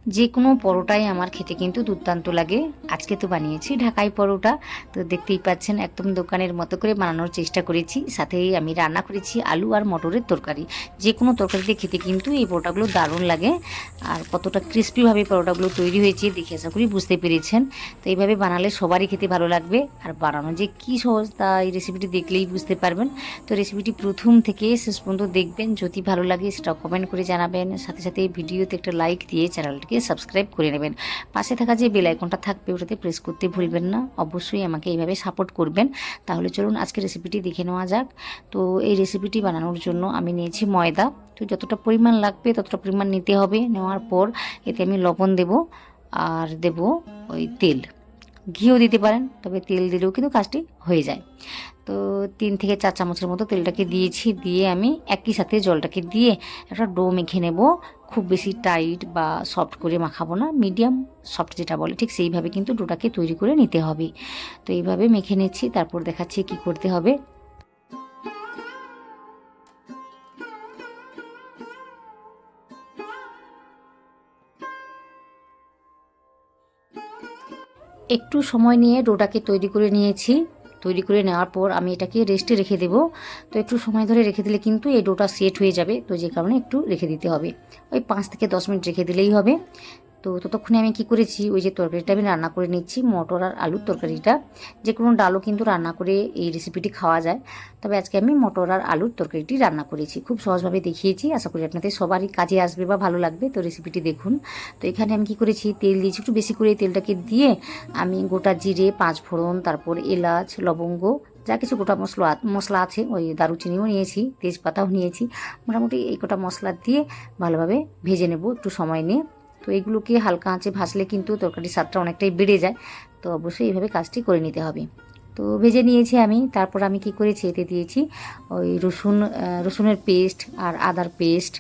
যে কোনো পরোটাই আমার খেতে কিন্তু দুর্দান্ত লাগে। আজকে তো বানিয়েছি ঢাকাই পরোটা। তো দেখতেই পাচ্ছেন একদম দোকানের মতো করে বানানোর চেষ্টা করেছি। সাথেই আমি রান্না করেছি আলু আর মটরের তরকারি। যে কোনো তরকারিতে খেতে কিন্তু এই পরোটাগুলো দারুণ লাগে। আর কতটা ক্রিস্পিভাবে পরোটাগুলো তৈরি হয়েছে দেখে আশা করি বুঝতে পেরেছেন। তো এইভাবে বানালে সবারই খেতে ভালো লাগবে। আর বানানো যে কী সহজ তা এই রেসিপিটি দেখলেই বুঝতে পারবেন। তো রেসিপিটি প্রথম থেকে শেষ পর্যন্ত দেখবেন। যদি ভালো লাগে সেটা কমেন্ট করে জানাবেন। সাথে সাথে এই ভিডিওতে একটা লাইক দিয়ে চ্যানেলটিকে সাবস্ক্রাইব করে নেবেন। পাশে থাকা যে বেল আইকনটা থাকবে ওটাতে প্রেস করতে ভুলবেন না। অবশ্যই আমাকে এইভাবে সাপোর্ট করবেন। তাহলে চলুন আজকে রেসিপিটি দেখে নেওয়া যাক। তো এই রেসিপিটি বানানোর জন্য আমি নিয়েছি ময়দা। তো যতটা পরিমাণ লাগবে ততটা পরিমাণ নিতে হবে। নেওয়ার পর এতে আমি লবণ দেব আর দেব ওই তেল। ঘিও দিতে পারেন, তবে তেল দিলেও কিন্তু কাজটি হয়ে যায়। তো 3 থেকে 4 চামচের মতো তেলটাকে দিয়েছি। দিয়ে আমি একই সাথে জলটাকে দিয়ে একটা ডো মেখে নেব। খুব বেশি টাইট বা সফট করে মাখাবো না, মিডিয়াম সফট যেটা বলে ঠিক সেইভাবে কিন্তু ডোটাকে তৈরি করে নিতে হবে। তো এইভাবে মেখে নিচ্ছি, তারপর দেখাচ্ছি কি করতে হবে। একটু সময় নিয়ে ডোটাকে তৈরি করে নিয়েছি। তৈরি করে নেওয়ার পর আমি এটাকে রেস্টে রেখে দেব। তো একটু সময় ধরে রেখে দিলে কিন্তু এই ডোটা সেট হয়ে যাবে। তো যে কারণে একটু রেখে দিতে হবে। ওই 5 থেকে 10 মিনিট রেখে দিলেই হবে। তো ততক্ষণে আমি কি করেছি, ওই যে তরকারিটা আমি রান্না করে নিচ্ছি, মটর আর আলুর তরকারিটা। যে কোনো ডালও কিন্তু রান্না করে এই রেসিপিটি খাওয়া যায়। তবে আজকে আমি মটর আর আলুর তরকারিটি রান্না করেছি। খুব সহজভাবে দেখিয়েছি, আশা করি আপনাদের সবারই কাজে আসবে বা ভালো লাগবে। তো রেসিপিটি দেখুন। তো এখানে আমি কি করেছি, তেল দিয়েছি একটু বেশি করে। তেলটাকে দিয়ে আমি গোটা জিরে, 5 ফোড়ন, তারপর এলাচ, লবঙ্গ, যা কিছু গোটা মশলা আছে, ওই দারুচিনিও নিয়েছি, তেজপাতাও নিয়েছি। মোটামুটি এই গোটা মশলা দিয়ে ভালোভাবে ভেজে নেব একটু সময় নিয়ে। তো এইগুলোকে হালকা আঁচে ভাজলে কিন্তু তরকারির স্বাদটা অনেকটাই বেড়ে যায়। তো অবশ্যই এইভাবে কাজটি করে নিতে হবে। তো ভেজে নিয়েছি আমি। তারপর আমি কি করেছি, এতে দিয়েছি ওই রসুনের পেস্ট আর আদার পেস্ট।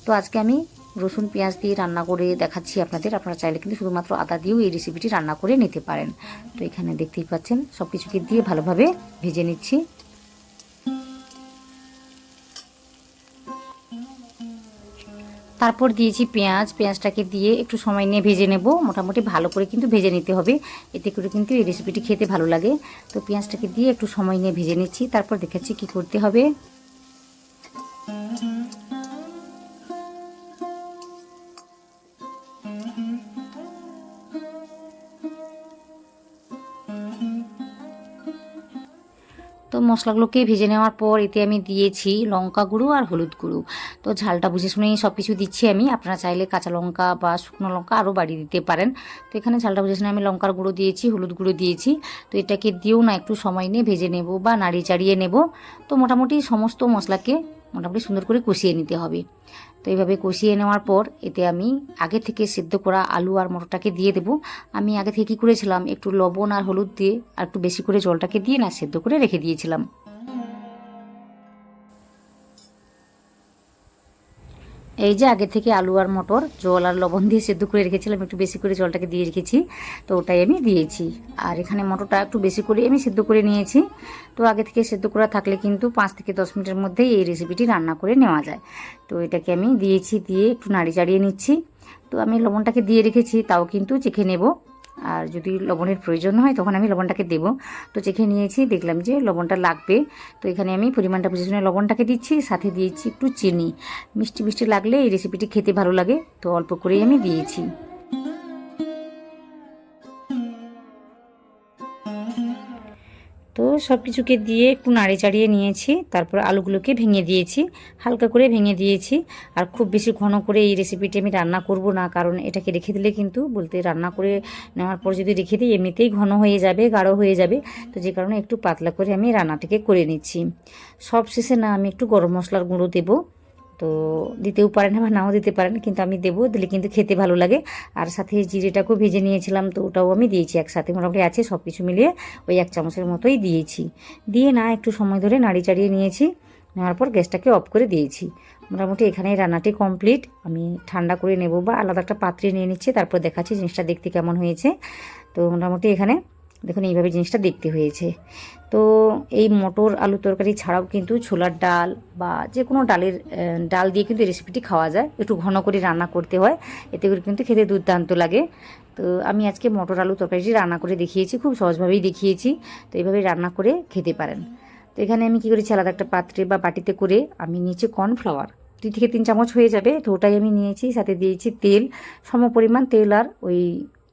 তো আজকে আমি রসুন পেঁয়াজ দিয়ে রান্না করে দেখাচ্ছি আপনাদের। আপনারা চাইলে কিন্তু শুধুমাত্র আদা দিয়েও এই রেসিপিটি রান্না করে নিতে পারেন। তো এখানে দেখতেই পাচ্ছেন সব কিছুকে দিয়ে ভালোভাবে ভেজে নিচ্ছি। তারপর দিয়েছি পেঁয়াজটাকে দিয়ে একটু সময় নিয়ে ভেজে নেব। মোটামুটি ভালো করে কিন্তু ভেজে নিতে হবে, এতে করে কিন্তু এই রেসিপিটি খেতে ভালো লাগে। তো পেঁয়াজটাকে দিয়ে একটু সময় নিয়ে ভেজে নিচ্ছি। তারপর দেখাচ্ছি কি করতে হবে। তো মশলাগুলোকে ভেজে নেওয়ার পর এতে আমি দিয়েছি লঙ্কা গুঁড়ো আর হলুদ গুঁড়ো। তো ঝালটা বুঝে শুনেই সব কিছু দিচ্ছি আমি। আপনারা চাইলে কাঁচা লঙ্কা বা শুকনো লঙ্কা আরও বাড়িয়ে দিতে পারেন। তো এখানে ঝালটা বুঝে শুনে আমি লঙ্কার গুঁড়ো দিয়েছি, হলুদ গুঁড়ো দিয়েছি। তো এটাকে দিয়েও না একটু সময় নিয়ে ভেজে নেব বা নাড়িয়ে চাড়িয়ে নেব। তো মোটামুটি সমস্ত মশলাকে মোটামুটি সুন্দর করে কষিয়ে নিতে হবে। তো এইভাবে কষিয়ে নেওয়ার পর এতে আমি আগে থেকে সেদ্ধ করা আলু আর মটরটাকে দিয়ে দেবো। আমি আগে থেকে কী করেছিলাম, একটু লবণ আর হলুদ দিয়ে আর একটু বেশি করে জলটাকে দিয়ে না সেদ্ধ করে রেখে দিয়েছিলাম। এই যে আগে থেকে আলু আর মটর জল আর লবণ দিয়ে সেদ্ধ করে রেখেছিলাম, একটু বেশি করে জলটাকে দিয়ে রেখেছি। তো ওটাই আমি দিয়েছি। আর এখানে মটরটা একটু বেশি করে আমি সেদ্ধ করে নিয়েছি। তো আগে থেকে সেদ্ধ করা থাকলে কিন্তু 5 থেকে 10 মিনিটের মধ্যেই এই রেসিপিটি রান্না করে নেওয়া যায়। তো এটাকে আমি দিয়েছি, দিয়ে একটু নাড়ি চাড়িয়ে নিচ্ছি। তো আমি লবণটাকে দিয়ে রেখেছি, তাও কিন্তু চেখে নেব। আর যদি লবণের প্রয়োজন হয় তখন আমি লবণটাকে দেব। তো চেখে নিয়েছি, দেখলাম যে লবণটা লাগবে। তো এখানে আমি পরিমাণটা বুঝে শুনে লবণটাকে দিচ্ছি, সাথে দিয়েছি একটু চিনি। মিষ্টি মিষ্টি লাগলে এই রেসিপিটি খেতে ভালো লাগে, তো অল্প করেই আমি দিয়েছি। তো সব কিছুকে দিয়ে একটু নাড়ি চাড়িয়ে নিয়েছি। তারপর আলুগুলোকে ভেঙে দিয়েছি, হালকা করে ভেঙে দিয়েছি। আর খুব বেশি ঘন করে এই রেসিপিটি আমি রান্না করব না, কারণ এটাকে রেখে দিলে কিন্তু বলতে রান্না করে নেওয়ার পর যদি রেখে দিই এমনিতেই ঘন হয়ে যাবে, গাঢ় হয়ে যাবে। তো যে কারণে একটু পাতলা করে আমি রান্নাটাকে করে নিচ্ছি। সব শেষে না আমি একটু গরম মশলার গুঁড়ো দেবো। তো দিতেও পারেন বা নাও দিতে পারেন, কিন্তু আমি দেবো, দিলে কিন্তু খেতে ভালো লাগে। আর সাথে জিরেটাকেও ভেজে নিয়েছিলাম, তো ওটাও আমি দিয়েছি একসাথে। মোটামুটি আছে সব কিছু মিলিয়ে ওই 1 চামচের মতোই দিয়েছি। দিয়ে না একটু সময় ধরে নাড়ি চাড়িয়ে নিয়েছি। নেওয়ার পর গ্যাসটাকে অফ করে দিয়েছি। মোটামুটি এখানেই রান্নাটি কমপ্লিট। আমি ঠান্ডা করে নেব বা আলাদা একটা পাত্রে নিয়ে নিচ্ছি, তারপর দেখাচ্ছি জিনিসটা দেখতে কেমন হয়েছে। তো মোটামুটি এখানে দেখুন এইভাবে জিনিসটা দেখতে হয়েছে। তো এই মটর আলু তরকারি ছাড়াও কিন্তু ছোলার ডাল বা যে কোনো ডাল দিয়ে কিন্তু রেসিপিটি খাওয়া যায়, একটু ঘন করে রান্না করতে হয়, এতে করে কিন্তু খেতে দুর্দান্ত লাগে। তো আমি আজকে মটর আলু তরকারিটি রান্না করে দেখিয়েছি, খুব সহজভাবেই দেখিয়েছি। তো এইভাবে রান্না করে খেতে পারেন। তো এখানে আমি কী করেছি, আলাদা একটা পাত্রে বা বাটিতে করে আমি নিয়েছি কর্নফ্লাওয়ার, 2 থেকে 3 চামচ হয়ে যাবে। তো ওটাই আমি নিয়েছি, সাথে দিয়েছি তেল, সমপরিমাণ তেল আর ওই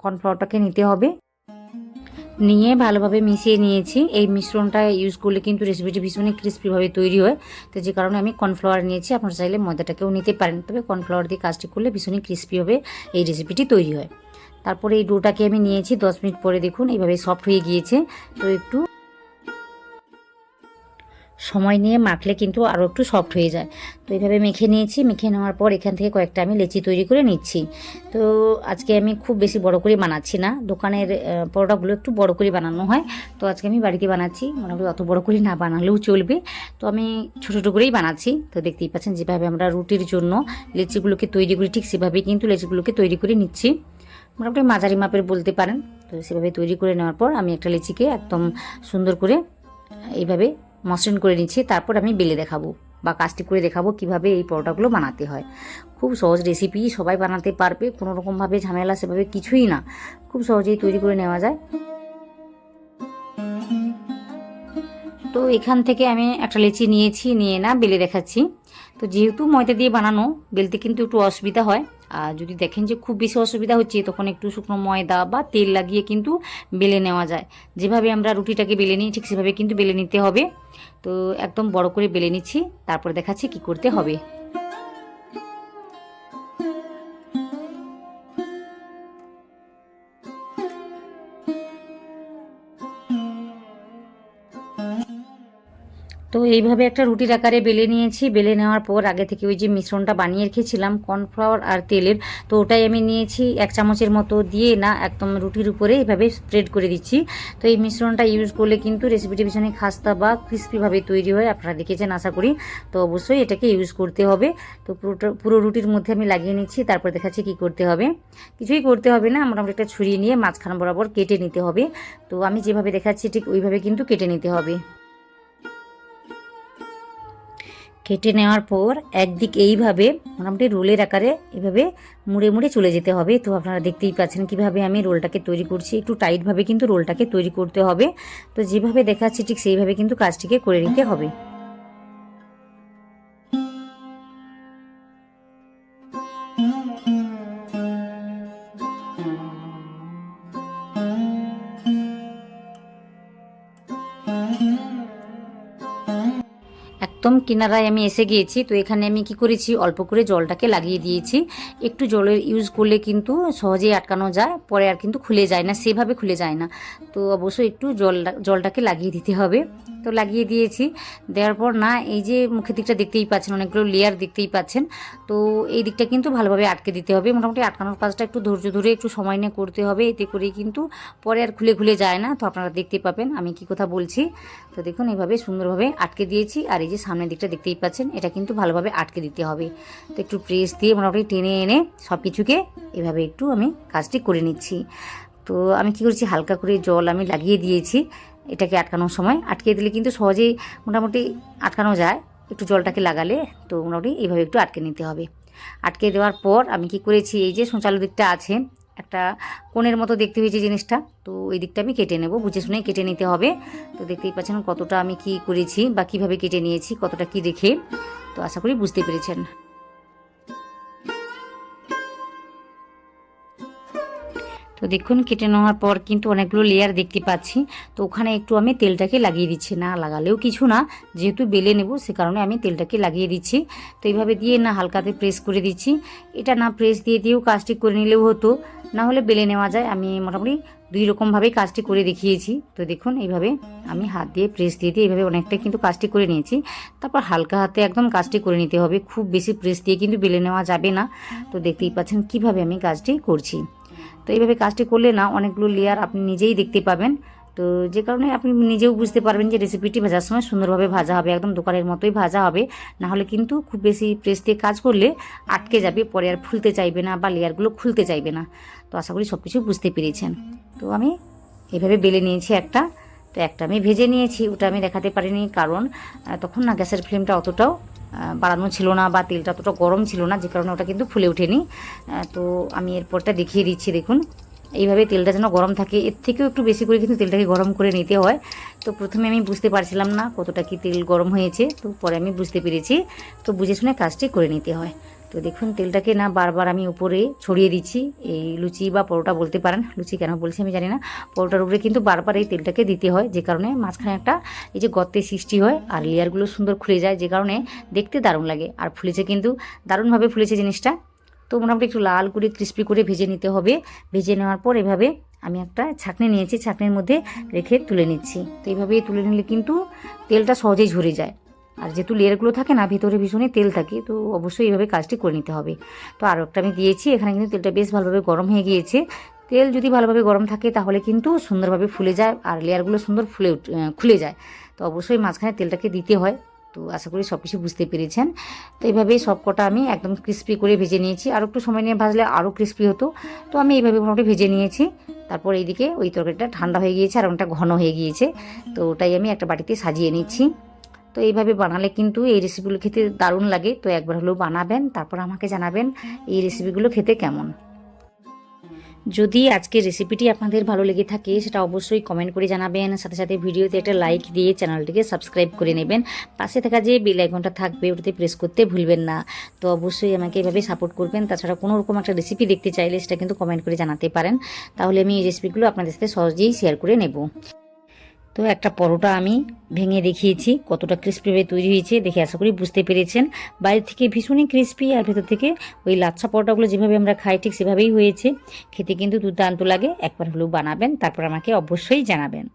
কর্নফ্লাওয়ারটাকে নিতে হবে। নিয়ে ভালোভাবে মিশিয়ে নিয়েছি। এই মিশ্রণটা ইউজ করলে কিন্তু রেসিপিটি ভীষণই ক্রিস্পিভাবে তৈরি হয়। তো যে কারণে আমি কর্নফ্লাওয়ার নিয়েছি, আপনারা চাইলে ময়দাটাকেও নিতে পারেন, তবে কর্নফ্লাওয়ার দিয়ে কাজটি করলে ভীষণই ক্রিস্পিভাবে এই রেসিপিটি তৈরি হয়। তারপরে এই ডোটাকে আমি নিয়েছি, 10 মিনিট পরে দেখুন এইভাবে সফট হয়ে গিয়েছে। তো একটু সময় নিয়ে মাখলে কিন্তু আরও একটু সফট হয়ে যায়। তো এইভাবে মেখে নিয়েছি। মেখে নেওয়ার পর এখান থেকে কয়েকটা আমি লেচি তৈরি করে নিচ্ছি। তো আজকে আমি খুব বেশি বড় করে বানাচ্ছি না, দোকানের পরোটাগুলো একটু বড় করে বানানো হয়। তো আজকে আমি বাড়িতে বানাচ্ছি, মোটামুটি অত বড় করে না বানালেও চলবে। তো আমি ছোটো ছোটো করেই বানাচ্ছি। তো দেখতেই পাচ্ছেন যেভাবে আমরা রুটির জন্য লেচিগুলোকে তৈরি করি, ঠিক সেভাবেই কিন্তু লেচিগুলোকে তৈরি করে নিচ্ছি। মোটামুটি মাঝারি মাপের বলতে পারেন। তো সেভাবে তৈরি করে নেওয়ার পর আমি একটা লেচিকে একদম সুন্দর করে এইভাবে মসৃণ করে নিচ্ছি। তারপর আমি বেলে দেখাবো বা কাজটি করে দেখাবো কিভাবে এই পরোটাগুলো বানাতে হয়। খুব সহজ রেসিপি, সবাই বানাতে পারবে, কোনো রকমভাবে ঝামেলা সেভাবে কিছুই না, খুব সহজেই তৈরি করে নেওয়া যায়। তো এখান থেকে আমি একটা লেচি নিয়েছি, নিয়ে না বেলে দেখাচ্ছি। তো যেহেতু ময়দা দিয়ে বানানো, বেলতে কিন্তু একটু অসুবিধা হয়। আর যদি দেখেন যে খুব বেশি অসুবিধা হচ্ছে, তখন একটু শুকনো ময়দা বা তেল লাগিয়ে কিন্তু বেলে নেওয়া যায়। যেভাবে আমরা রুটিটাকে বেলে নিই ঠিক সেভাবে কিন্তু বেলে নিতে হবে। তো একদম বড় করে বেলে নিচ্ছি, তারপর দেখাচ্ছি কি করতে হবে। তো এইভাবে একটা রুটির আকারে বেলে নিয়েছি। বেলে নেওয়ার পর আগে থেকে ওই যে মিশ্রণটা বানিয়ে রেখেছিলাম কর্নফ্লাওয়ার আর তেলের, তো ওটাই আমি নিয়েছি 1 চামচের মতো, দিয়ে না একদম রুটির উপরে এইভাবে স্প্রেড করে দিচ্ছি। তো এই মিশ্রণটা ইউজ করলে কিন্তু রেসিপিটি ভীষণই খাস্তা বা ক্রিস্পিভাবে তৈরি হয়, আপনারা দেখেছেন আশা করি। তো অবশ্যই এটাকে ইউজ করতে হবে। তো পুরো রুটির মধ্যে আমি লাগিয়ে নিচ্ছি, তারপর দেখাচ্ছি কি করতে হবে। কিছুই করতে হবে না, মোটামুটি একটা ছুরি নিয়ে মাঝখান বরাবর কেটে নিতে হবে। তো আমি যেভাবে দেখাচ্ছি ঠিক ওইভাবে কিন্তু কেটে নিতে হবে। কেটে নেওয়ার পর একদিক এইভাবে মোটামুটি রোলের আকারে এভাবে মুড়ে মুড়ে চলে যেতে হবে। তো আপনারা দেখতেই পাচ্ছেন কিভাবে আমি রোলটাকে তৈরি করছি, একটু টাইটভাবে কিন্তু রোলটাকে তৈরি করতে হবে। তো যেভাবে দেখাচ্ছি ঠিক সেইভাবে কিন্তু কাজটিকে করে নিতে হবে। একদম কিনারায় আমি এসে গিয়েছি। তো এখানে আমি কি করেছি, অল্প করে জলটাকে লাগিয়ে দিয়েছি। একটু জলের ইউজ করলে কিন্তু সহজেই আটকানো যায়, পরে আর কিন্তু খুলে যায় না, সেভাবে খুলে যায় না। তো অবশ্যই একটু জলটাকে লাগিয়ে দিতে হবে। তো লাগিয়ে দিয়েছি। দেওয়ার পর না এই যে মুখের দিকটা দেখতেই পাচ্ছেন, অনেকগুলো লেয়ার দেখতেই পাচ্ছেন। তো এই দিকটা কিন্তু ভালোভাবে আটকে দিতে হবে। মোটামুটি আটকানোর কাজটা একটু ধৈর্য ধরে একটু সময় নিয়ে করতে হবে, এতে করেই কিন্তু পরে আর খুলে যায় না। তো আপনারা দেখতে পাবেন আমি কি কথা বলছি। তো দেখুন এইভাবে সুন্দরভাবে আটকে দিয়েছি। আর এই যে সামনের দিকটা দেখতেই পাচ্ছেন, এটা কিন্তু ভালোভাবে আটকে দিতে হবে। তো একটু প্রেস দিয়ে মোটামুটি টেনে এনে সব কিছুকে এভাবে একটু আমি কাজটি করে নিচ্ছি। তো আমি কি করছি, হালকা করে জল আমি লাগিয়ে দিয়েছি এটাকে আটকানোর সময়। আটকে দিলে কিন্তু সহজেই মোটামুটি আটকানো যায়, একটু জলটাকে লাগালে। তো মোটামুটি এইভাবে একটু আটকে নিতে হবে। আটকে দেওয়ার পর আমি কি করেছি, এই যে সঞ্চালু দিকটা আছে, একটা কোণের মতো দেখতে হয়েছে জিনিসটা, তো ওই দিকটা আমি কেটে নেব, বুঝে শুনে কেটে নিতে হবে। তো দেখতেই পাচ্ছেন কতটা আমি কি করেছি বা কিভাবে কেটে নিয়েছি, কতটা কি রেখে। তো আশা করি বুঝতে পেরেছেন। তো দেখুন কেটে নেওয়ার পর কিন্তু অনেকগুলো লেয়ার দেখতে পাচ্ছি। তো ওখানে একটু আমি তেলটাকে লাগিয়ে দিচ্ছি, না লাগালেও কিছু না, যেহেতু বেলে নেব সে কারণে আমি তেলটাকে লাগিয়ে দিচ্ছি। তো এইভাবে দিয়ে না হালকাতে প্রেস করে দিচ্ছি। এটা না প্রেস দিয়েও কাজটি করে নিলেও হতো, না হলে বেলে নেওয়া যায়। আমি মোটামুটি 2 রকমভাবেই কাজটি করে দেখিয়েছি। তো দেখুন এইভাবে আমি হাত দিয়ে প্রেস দিয়ে এইভাবে অনেকটা কিন্তু কাজটি করে নিয়েছি। তারপর হালকা হাতে একদম কাজটি করে নিতে হবে, খুব বেশি প্রেস দিয়ে কিন্তু বেলে নেওয়া যাবে না। তো দেখতেই পাচ্ছেন কিভাবে আমি কাজটি করছি। তো এইভাবে কাজটি করলে না অনেকগুলো লেয়ার আপনি নিজেই দেখতে পাবেন। তো যে কারণে আপনি নিজেও বুঝতে পারবেন যে রেসিপিটি ভাজার সময় সুন্দরভাবে ভাজা হবে, একদম দোকানের মতোই ভাজা হবে। না হলে কিন্তু খুব বেশি প্রেস দিয়ে কাজ করলে আটকে যাবে, পরে আর ফুলতে চাইবে না বা লেয়ারগুলো খুলতে চাইবে না। তো আশা করি সব কিছু বুঝতে পেরেছেন। তো আমি এভাবে বেলে নিয়েছি একটা। তো একটা আমি ভেজে নিয়েছি, ওটা আমি দেখাতে পারিনি কারণ তখন না গ্যাসের ফ্লেমটা অতটাও বাড়ানো ছিল না বা তেলটা অতটা গরম ছিল না, যে কারণে ওটা কিন্তু ফুলে ওঠেনি। তো আমি এরপরটা দেখিয়ে দিচ্ছি, দেখুন এইভাবে তেলটা যেন গরম থাকে, এর থেকেও একটু বেশি করে কিন্তু তেলটাকে গরম করে নিতে হয়। তো প্রথমে আমি বুঝতে পারছিলাম না কতটা কি তেল গরম হয়েছে, তো পরে আমি বুঝতে পেরেছি। তো বুঝে শুনে কাজটি করে নিতে হয়। তো দেখুন তেলটাকে না বারবার আমি উপরে ছড়িয়ে দিচ্ছি, এই লুচি বা পরোটা বলতে পারেন, লুচি কেন বলছি আমি জানি না, পরোটার উপরে কিন্তু বারবার এই তেলটাকে দিতে হয়, যে কারণে মাঝখানে একটা এই যে গর্তের সৃষ্টি হয় আর লেয়ারগুলো সুন্দর খুলে যায়, যে কারণে দেখতে দারুণ লাগে। আর ফুলেছে কিন্তু দারুণভাবে ফুলেছে জিনিসটা। তো মোটামুটি একটু লাল করে ক্রিস্পি করে ভেজে নিতে হবে। ভেজে নেওয়ার পর এভাবে আমি একটা ছাঁকনি নিয়েছি, ছাঁকনির মধ্যে রেখে তুলে নিচ্ছি। তো এইভাবে তুলে নিলে কিন্তু তেলটা সহজেই ঝরে যায়। আর যেহেতু লেয়ারগুলো থাকে না, ভিতরে ভীষণই তেল থাকে, তো অবশ্যই এইভাবে কাজটি করে নিতে হবে। তো আরও একটা আমি দিয়েছি, এখানে কিন্তু তেলটা বেশ ভালোভাবে গরম হয়ে গিয়েছে। তেল যদি ভালোভাবে গরম থাকে তাহলে কিন্তু সুন্দরভাবে ফুলে যায় আর লেয়ারগুলো সুন্দর খুলে যায়। তো অবশ্যই মাঝখানে তেলটাকে দিতে হয়। তো আশা করি সব কিছু বুঝতে পেরেছেন। তো এইভাবেই সব কটা আমি একদম ক্রিস্পি করে ভেজে নিয়েছি, আর একটু সময় নিয়ে ভাজলে আরও ক্রিস্পি হতো। তো আমি এইভাবে মোটামুটি ভেজে নিয়েছি। তারপর এইদিকে ওই তরকারিটা ঠান্ডা হয়ে গিয়েছে আর অনেকটা ঘন হয়ে গিয়েছে, তো ওটাই আমি একটা বাটিতে সাজিয়ে নিচ্ছি। তো এইভাবে বানালে কিন্তু এই রেসিপিগুলো খেতে দারুণ লাগে। তো একবার হলেও বানাবেন, তারপর আমাকে জানাবেন এই রেসিপিগুলো খেতে কেমন। যদি আজকের রেসিপিটি আপনাদের ভালো লেগে থাকে সেটা অবশ্যই কমেন্ট করে জানাবেন, সাথে সাথে ভিডিওতে একটা লাইক দিয়ে চ্যানেলটিকে সাবস্ক্রাইব করে নেবেন। পাশে থাকা যে বেল আইকনটা থাকবে ওটাতে প্রেস করতে ভুলবেন না। তো অবশ্যই আমাকে এভাবে সাপোর্ট করবেন। তাছাড়া কোনো রকম একটা রেসিপি দেখতে চাইলে সেটা কিন্তু কমেন্ট করে জানাতে পারেন, তাহলে আমি এই রেসিপিগুলো আপনাদের সাথে সহজেই শেয়ার করে নেব। তো একটা পরোটা আমি ভেঙে দেখিয়েছি কতটা ক্রিস্পিভাবে তৈরি হয়েছে, দেখে আশা করি বুঝতে পেরেছেন। বাইরে থেকে ভীষণই ক্রিস্পি আর ভেতর থেকে ওই লাচ্ছা পরোটাগুলো যেভাবে আমরা খাই ঠিক সেভাবেই হয়েছে। খেতে কিন্তু দুর্দান্ত লাগে। একবার হলেও বানাবেন, তারপর আমাকে অবশ্যই জানাবেন।